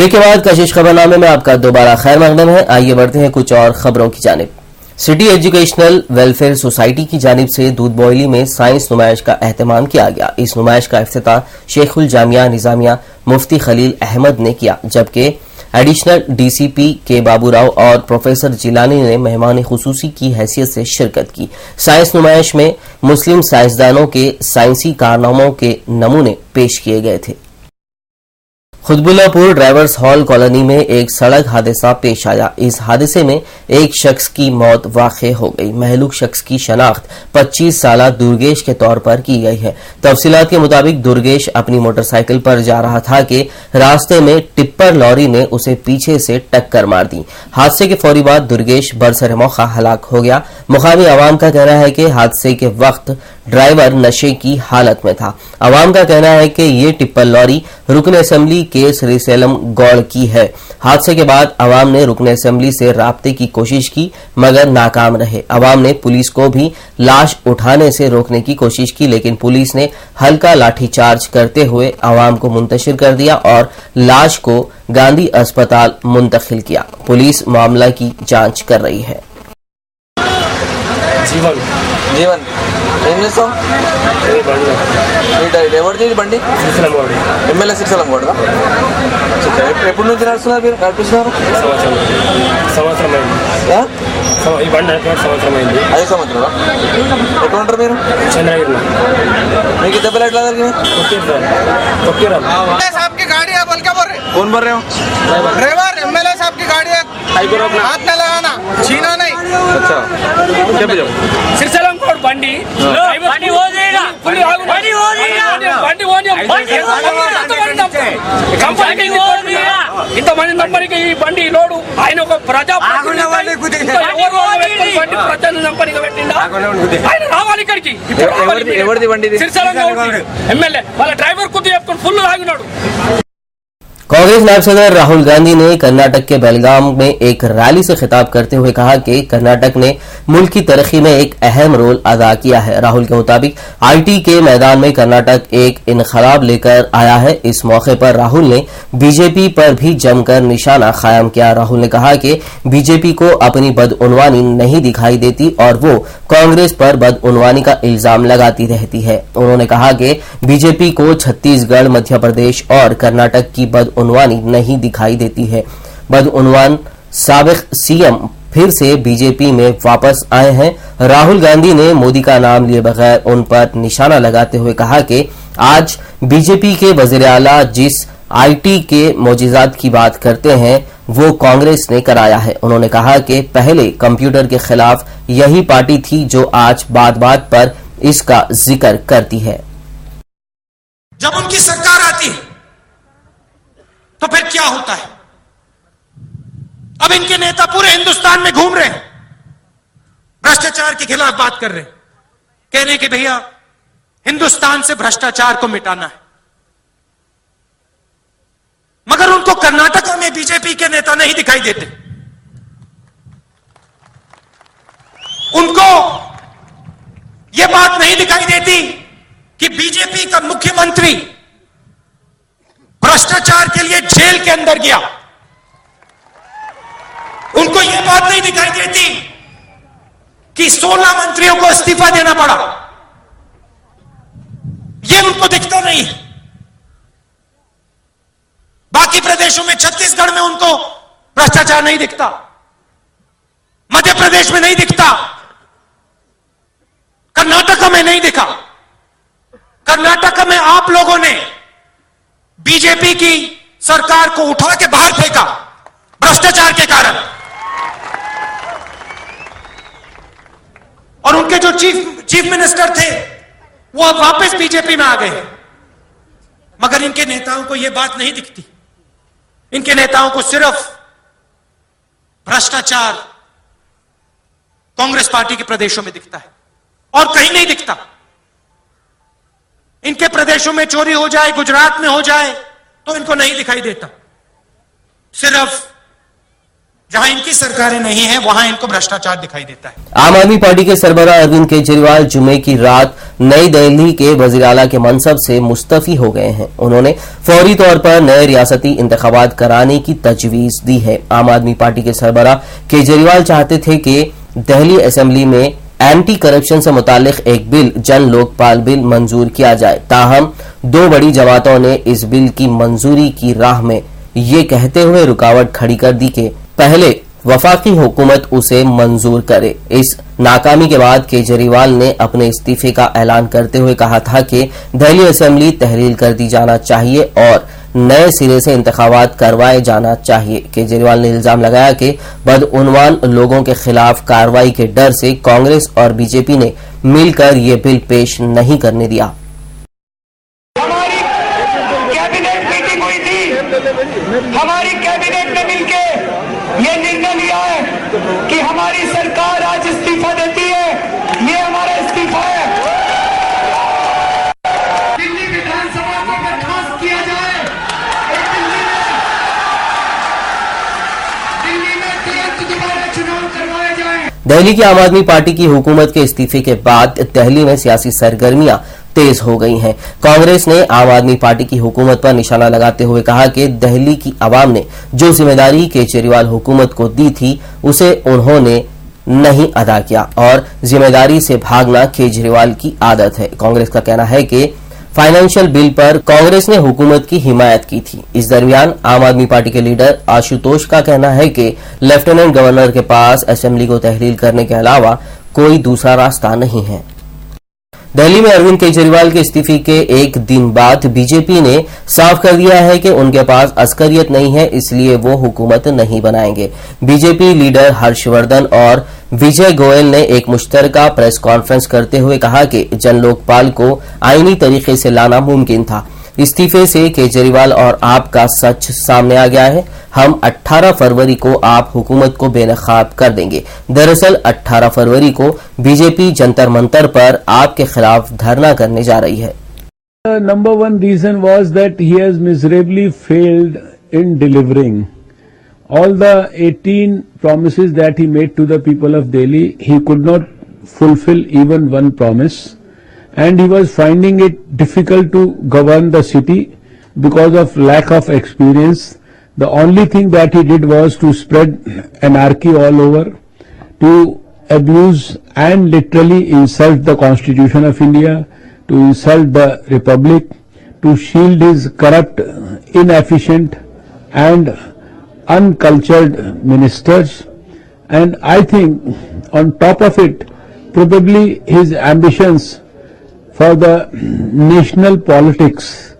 Break के बाद कशिश खबरनामे में आपका दोबारा खैर मकदम है। आइए बढ़ते हैं कुछ और खबरों की जानिब। सिटी एजुकेशनल वेलफेयर सोसाइटी की जानिब से दूध बॉयली में साइंस नुमाइश का एहतमाम किया गया। इस नुमाइश का इफ्तिताह शेखुल जामिया निजामिया मुफ्ती खलील अहमद ने किया, जबकि एडिशनल डीसीपी के बाबूराव और प्रोफेसर जिलानी ने मेहमान खुसूसी की हैसियत से शिरकत की। साइंस नुमाइश में मुस्लिम साइंसदानों के साइंसी कारनामों के नमूने पेश किए गए थे। खुतबुल्लापुर ड्राइवर्स हॉल कॉलोनी में एक सड़क हादसा पेश आया। इस हादसे में एक शख्स की मौत वाक़ई हो गई। महलूक शख्स की शनाख्त 25 साला दुर्गेश के तौर पर की गई है। तफसीलात के मुताबिक दुर्गेश अपनी मोटरसाइकिल पर जा रहा था कि रास्ते में टिप्पर लॉरी ने उसे पीछे से टक्कर मार दी। हादसे के फौरी बाद दुर्गेश बरसर मौका हलाक हो गया। मुकामी अवाम का कहना है कि हादसे के वक्त ड्राइवर नशे की हालत में था। अवाम का कहना है कि ये टिप्पर लॉरी रुकन असेंबली के श्रीसेलम गौड़ की है। हादसे के बाद अवाम ने रुकन असेंबली से राब्ते की कोशिश की मगर नाकाम रहे। अवाम ने पुलिस को भी लाश उठाने से रोकने की कोशिश की, लेकिन पुलिस ने हल्का लाठीचार्ज करते हुए अवाम को मुंतशिर कर दिया और लाश को गांधी अस्पताल मुंतकिल किया। पुलिस मामला की जांच कर रही है। जीवन ఎవరిది బండి ఎమ్మెల్యే శ్రీశైలం గౌడ్ ఎప్పటి నుంచి నడుస్తున్నారు మీరు నడిపిస్తున్నారు సంవత్సరం ఈ బండి 5 సంవత్సరాలు ఎక్కడ ఉంటారు మీరు చంద్రగిరిలో మీకు దెబ్బలు ఎట్లా జరిగినాయి साहब की गाड़ी है बोल के बोल रहे कौन बोल रहे हो ड्राइवर एमएलए साहब की गाड़ी है हाथ में लगाना छीना नहीं अच्छा శ్రీశైలం గౌడ్ బండి ఇంతమంది నంబరికి ఈ బండి లోడు ఆయన ఒక ప్రజా నంబరిగా పెట్టిందా ఆయన రావాలి ఇక్కడికి ఎవరిది బండి శ్రీశైలం గౌడ్ ఎమ్మెల్యే వాళ్ళ డ్రైవర్ కొద్దిగా చెప్తాడు ఫుల్ ఆగినాడు। कांग्रेस नायब सदर राहुल गांधी ने कर्नाटक के बेलगाम में एक रैली से खिताब करते हुए कहा कि कर्नाटक ने मुल्क की तरक्की में एक अहम रोल अदा किया है। राहुल के मुताबिक आईटी के मैदान में कर्नाटक एक इनकलाब लेकर आया है। इस मौके पर राहुल ने बीजेपी पर भी जमकर निशाना कायम किया। राहुल ने कहा कि बीजेपी को अपनी बदउनवानी नहीं दिखाई देती और वो कांग्रेस पर बदउनवानी का इल्जाम लगाती रहती है। उन्होंने कहा कि बीजेपी को छत्तीसगढ़, मध्य प्रदेश और कर्नाटक की बदउनवानी नहीं दिखाई देती है। बदउनवान साबिक सीएम फिर से बीजेपी में वापस आए हैं। राहुल गांधी ने मोदी का नाम लिए बगैर उन पर निशाना लगाते हुए कहा कि आज बीजेपी के वजीर आला जिस आईटी के मोजिजात की बात करते हैं वो कांग्रेस ने कराया है। उन्होंने कहा कि पहले कंप्यूटर के खिलाफ यही पार्टी थी जो आज बात बात पर इसका जिक्र करती है। जब उनकी सरकार आती है तो फिर क्या होता है? अब इनके नेता पूरे हिंदुस्तान में घूम रहे हैं, भ्रष्टाचार के खिलाफ बात कर रहे हैं, कह रहे हैं कि भैया हिंदुस्तान से भ्रष्टाचार को मिटाना है। मगर उनको कर्नाटक में बीजेपी के नेता नहीं दिखाई देते। उनको यह बात नहीं दिखाई देती कि बीजेपी का मुख्यमंत्री भ्रष्टाचार के लिए जेल के अंदर गया। उनको यह बात नहीं दिखाई देती कि 16 मंत्रियों को इस्तीफा देना पड़ा। यह उनको दिखता नहीं है। बाकी प्रदेशों में, छत्तीसगढ़ में उनको भ्रष्टाचार नहीं दिखता, मध्य प्रदेश में नहीं दिखता, कर्नाटक में नहीं दिखा। कर्नाटक में आप लोगों ने बीजेपी की सरकार को उठा के बाहर फेंका भ्रष्टाचार के कारण, और उनके जो चीफ मिनिस्टर थे वो अब वापस बीजेपी में आ गए। मगर इनके नेताओं को यह बात नहीं दिखती। इनके नेताओं को सिर्फ भ्रष्टाचार कांग्रेस पार्टी के प्रदेशों में दिखता है और कहीं नहीं दिखता। इनके प्रदेशों में चोरी हो जाए, गुजरात में हो जाए, तो इनको नहीं दिखाई देता। सिर्फ जहां इनकी सरकारें नहीं है वहां इनको भ्रष्टाचार दिखाई देता है। आम आदमी पार्टी के सरबराह अरविंद केजरीवाल जुमे की रात नई दिल्ली के वजीर आला के मनसब से मुस्तफी हो गए हैं। उन्होंने फौरी तौर पर नए रियासती इंतखाबात कराने की तजवीज दी है। आम आदमी पार्टी के सरबराह केजरीवाल चाहते थे कि दिल्ली असेंबली में एंटी करप्शन से मुतालिक एक बिल जन लोकपाल बिल मंजूर किया जाए, ताहम दो बड़ी जमातों ने इस बिल की मंजूरी की राह में ये कहते हुए रुकावट खड़ी कर दी कि पहले वफाकी हुकूमत उसे मंजूर करे। इस नाकामी के बाद केजरीवाल ने अपने इस्तीफे का ऐलान करते हुए कहा था कि दिल्ली असेंबली तहलील कर दी जाना चाहिए और नए सिरे से इंतखाबात करवाए जाना चाहिए। केजरीवाल ने इल्जाम लगाया कि बदउनवान लोगों के खिलाफ कार्रवाई के डर से कांग्रेस और बीजेपी ने मिलकर ये बिल पेश नहीं करने दिया। हमारी कैबिनेट मीटिंग हुई थी, हमारी कैबिनेट ने मिलकर ये निर्णय लिया है कि हमारी सरकार आज इस्तीफा देती है। ये हमारा इस्तीफा है। दिल्ली विधानसभा को बर्खास्त किया जाए और दिल्ली में तुरंत दोबारा चुनाव करवाए जाए। दिल्ली की आम आदमी पार्टी की हुकूमत के इस्तीफे के बाद दिल्ली में सियासी सरगर्मियां तेज हो गई हैं। कांग्रेस ने आम आदमी पार्टी की हुकूमत पर निशाना लगाते हुए कहा कि दिल्ली की आवाम ने जो जिम्मेदारी केजरीवाल हुकूमत को दी थी उसे उन्होंने नहीं अदा किया और जिम्मेदारी से भागना केजरीवाल की आदत है। कांग्रेस का कहना है कि फाइनेंशियल बिल पर कांग्रेस ने हुकूमत की हिमायत की थी। इस दरमियान आम आदमी पार्टी के लीडर आशुतोष का कहना है कि लेफ्टिनेंट गवर्नर के पास असेंबली को तहलील करने के अलावा कोई दूसरा रास्ता नहीं है। दिल्ली में अरविंद केजरीवाल के इस्तीफे के एक दिन बाद बीजेपी ने साफ कर दिया है कि उनके पास अस्करियत नहीं है, इसलिए वो हुकूमत नहीं बनाएंगे। बीजेपी लीडर हर्षवर्धन और विजय गोयल ने एक मुश्तरका प्रेस कॉन्फ्रेंस करते हुए कहा कि जन लोकपाल को आईनी तरीके से लाना मुमकिन था। इस्तीफे से केजरीवाल और आप का सच सामने आ गया है। हम 18 फरवरी को आप हुकूमत को बेनकाब कर देंगे। दरअसल 18 फरवरी को बीजेपी जंतर मंतर पर आपके खिलाफ धरना करने जा रही है। Number one reason was that he has miserably failed in delivering all the 18 promises that he made to the people of Delhi. He could not fulfill even one promise. And he was finding it difficult to govern the city because of lack of experience. The only thing that he did was to spread anarchy all over, to abuse and literally insult the Constitution of India, to insult the Republic, to shield his corrupt, inefficient and uncultured ministers. And I think on top of it, probably his ambitions for the national politics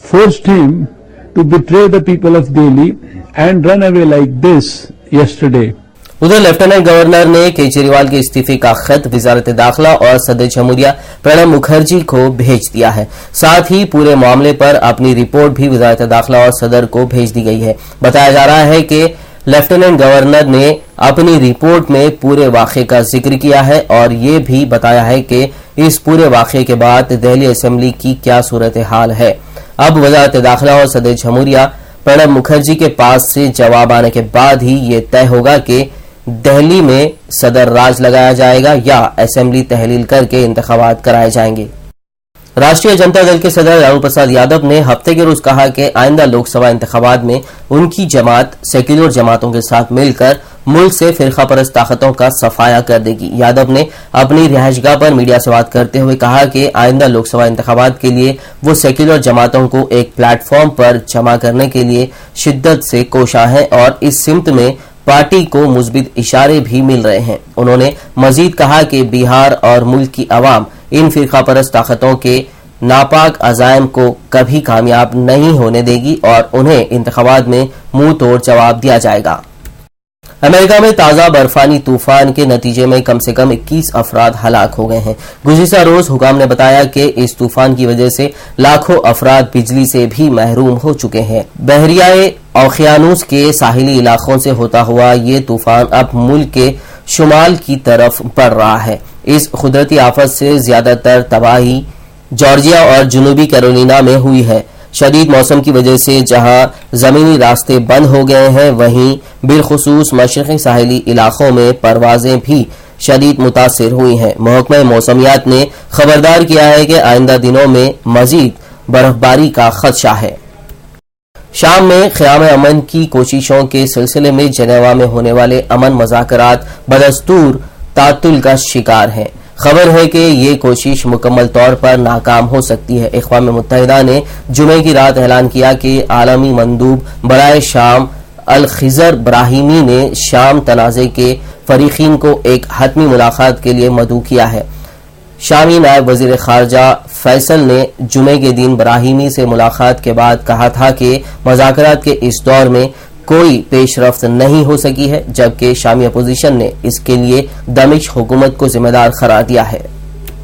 forced him to betray the people of Delhi and run away like this yesterday. उधर lieutenant governor ने केजरीवाल के इस्तीफे का खत वजारत दाखिला और सदर जमहूरिया प्रणब मुखर्जी को भेज दिया है। साथ ही पूरे मामले पर अपनी रिपोर्ट भी वजारत दाखिला और सदर को भेज दी गई है। बताया जा रहा है कि लेफ्टिनेंट गवर्नर ने अपनी रिपोर्ट में पूरे वाक़े का जिक्र किया है और ये भी बताया है कि इस पूरे वाक़े के बाद दिल्ली असेंबली की क्या सूरत हाल है। अब वजारत दाखिला और सदर जमहूरिया प्रणब मुखर्जी के पास से जवाब आने के बाद ही ये तय होगा कि दिल्ली में सदर राज लगाया जाएगा या असेंबली तहलील करके इंतखाबात कराए जाएंगे। राष्ट्रीय जनता दल के सदर लालू प्रसाद यादव ने हफ्ते के रोज कहा कि आइंदा लोकसभा इंतखाबात में उनकी जमात सेक्युलर जमातों के साथ मिलकर मुल्क से फिरका परस्त ताकतों का सफाया कर देगी। यादव ने अपनी रिहाइशगाह पर मीडिया से बात करते हुए कहा कि आइंदा लोकसभा इंतखाबात के लिए वो सेक्युलर जमातों को एक प्लेटफॉर्म पर जमा करने के लिए शिद्दत से कोशा है और इस सिमत में पार्टी को मुस्बित इशारे भी मिल रहे हैं। उन्होंने मजीद कहा कि बिहार और मुल्क की आवाम इन फिरका परस्त ताकतों के नापाक अज़ाइम को कभी कामयाब नहीं होने देगी और उन्हें इंतखाबात में मुंह तोड़ जवाब दिया जाएगा। अमेरिका में ताज़ा बर्फानी तूफान के नतीजे में कम से कम 21 अफराद हलाक हो गए हैं। गुज़िश्ता रोज हुकाम ने बताया कि इस तूफान की वजह से लाखों अफराद बिजली से भी महरूम हो चुके हैं। बहरियाए औकियानूस के साहिली इलाकों से होता हुआ ये तूफान अब मुल्क के शुमाल की तरफ बढ़ रहा है। इस कुदरती आफत से ज्यादातर तबाही जॉर्जिया और जनूबी कैरोलिना में हुई है। शदीद मौसम की वजह से जहां जमीनी रास्ते बंद हो गए हैं, वहीं बिलखुसूस मशरक़ी साहिली इलाकों में परवाजें भी शदीद मुतासिर हुई हैं। महकमा मौसमियात ने खबरदार किया है कि आइंदा दिनों में मजीद बर्फबारी का खदशा है। शाम में क़याम अमन की कोशिशों के सिलसिले में जनेवा में होने वाले अमन मुज़ाकरात बदस्तूर तातुल का शिकार हैं। खबर है कि ये कोशिश मुकम्मल तौर पर नाकाम हो सकती है। अक़वाम मुत्तहिदा ने जुमे की रात ऐलान किया कि आलमी मंदूब बराए शाम अल खिजर ब्राहिमी ने शाम तनाज़े के फरीकीन को एक हतमी मुलाकात के लिए मदऊ किया है। शामी नायब वजीर खारजा फैसल ने जुमे के दिन ब्राहिमी से मुलाकात के बाद कहा था कि मुज़ाकरात के इस दौर में कोई पेशरफ्त नहीं हो सकी है, जबकि शामी अपोजिशन ने इसके लिए दमिश्क हुकूमत को जिम्मेदार करार दिया है।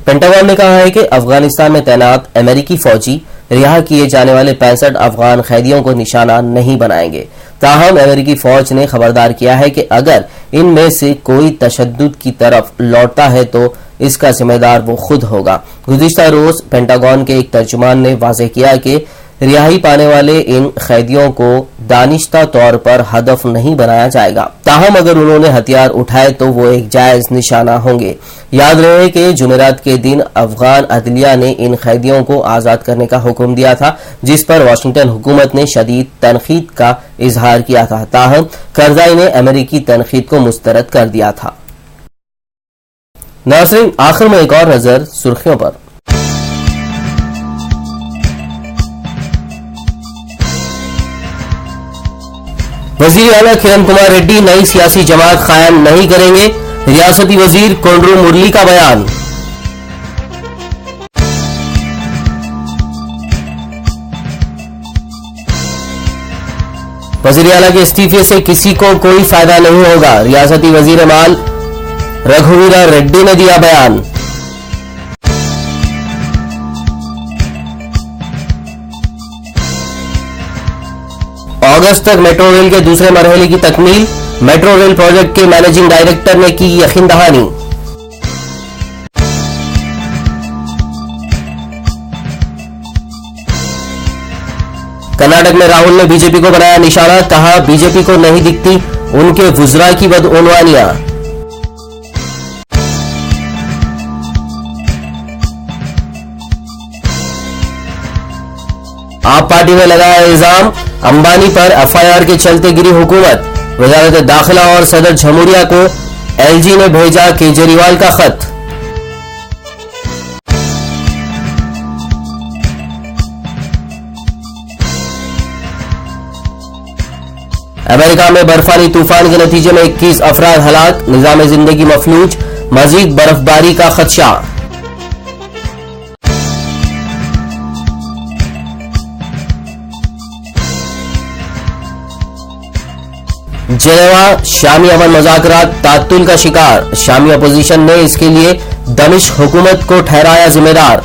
पेंटागन ने कहा है कि अफगानिस्तान में तैनात अमेरिकी फौजी रिहा किए जाने वाले 65 अफगान कैदियों को निशाना नहीं बनाएंगे। ताहम अमेरिकी फौज ने खबरदार किया है कि अगर इनमें से कोई तशद्दुद की तरफ लौटता है तो इसका जिम्मेदार वो खुद होगा। गुज़िश्ता रोज पेंटागन के एक तर्जुमान ने वाज़ेह किया कि रिहाई पाने वाले इन कैदियों को दानिश्ता तौर पर हदफ नहीं बनाया जाएगा। ताहम अगर उन्होंने हथियार उठाए तो वो एक जायज निशाना होंगे। याद रहे कि जुमेरात के दिन अफगान अदलिया ने इन कैदियों को आजाद करने का हुक्म दिया था, जिस पर वाशिंगटन हुकूमत ने शदीद तनकीद का इजहार किया था। ताहम करजाई ने अमेरिकी तनकीद को मुस्तरद कर दिया था। नाज़रीन, आखिर में एक और नजर सुर्खियों पर। वजीर आला किरण कुमार रेड्डी नई सियासी जमात कायम नहीं करेंगे। रियासती वजीर कोंड्रू मुरली का बयान। वजीर आला के इस्तीफे से किसी को कोई फायदा नहीं होगा। रियासती वजीर माल रघुवीरा रेड्डी ने दिया बयान। अगस्त तक मेट्रो रेल के दूसरे मरहले की तकमील। मेट्रो रेल प्रोजेक्ट के मैनेजिंग डायरेक्टर ने की यकीन दहानी। कर्नाटक में राहुल ने बीजेपी को बनाया निशाना, कहा बीजेपी को नहीं दिखती उनके वुज़रा की बदउनवानियां। आप पार्टी में लगाया इल्जाम, अंबानी पर एफआईआर के चलते गिरी हुकूमत। वजारत दाखिला और सदर जमहूरिया को एलजी ने भेजा केजरीवाल का खत। अमेरिका में बर्फानी तूफान के नतीजे में 21 अफराद हलाक, निजाम जिंदगी मफलूज, मजीद बर्फबारी का खदशा। जेनेवा शामी अमन मुज़ाकरात तातुल का शिकार। शामी अपोजिशन ने इसके लिए दमिश्क हुकूमत को ठहराया जिम्मेदार।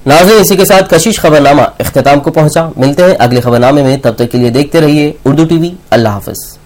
नाज़रीन, इसी के साथ कशिश खबरनामा इख्तिताम को पहुंचा। मिलते हैं अगले खबरनामे में, तब तक के लिए देखते रहिए उर्दू टीवी। अल्लाह हाफ़िज़।